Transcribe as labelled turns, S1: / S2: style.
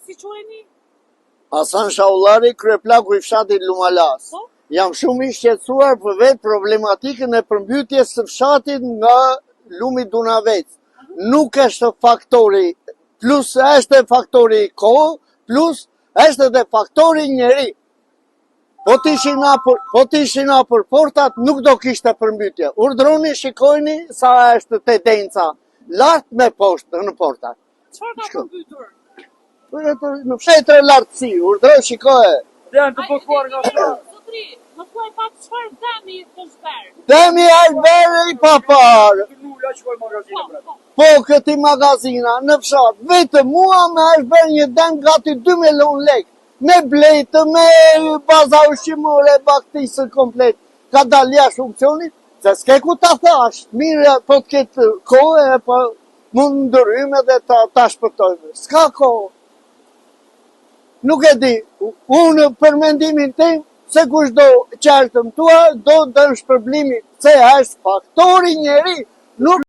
S1: si quheni?
S2: Hasan Shaullari, kryeplaku i fshatit Lumalas.
S1: Po?
S2: Jam shumë i shqetësuar për vetë problematikën e përmbytjes së fshatit nga lumi Dunavec. Nuk është faktori, plus është faktori kohë, plus është edhe faktori njeri. Po t'ishin na për portat, nuk do kishte përmbytje. Urdhroni, shikojni sa është tendenca. Lartë me poshtë në portat.
S1: Çfarë ka përmbytur?
S2: Në fshetre lartësi, urdhro, shikoje.
S3: Janë të blokuar nga shkallë.
S1: Zotri, më thuaj pak çfarë demi të zberë?
S2: Demi është bere i papar.
S3: Nulla që kojë magazinë pra.
S2: Po këti magazina në fshat, vetë mua me është bërë një dem gati 2 milion lek. Me blejtë, me baza ushqimore, baktisë komplet. Ka dalë jashtë funksionit, se s'ke ku ta thash. Mire, po t'ketë kohë, po mund ndërryme dhe ta shpëtojme. S'ka kohë. Nuk e di, unë për mendimin tim, se kush do qartëm tua, do dëmë shpërblimi, se është faktori njeri, nuk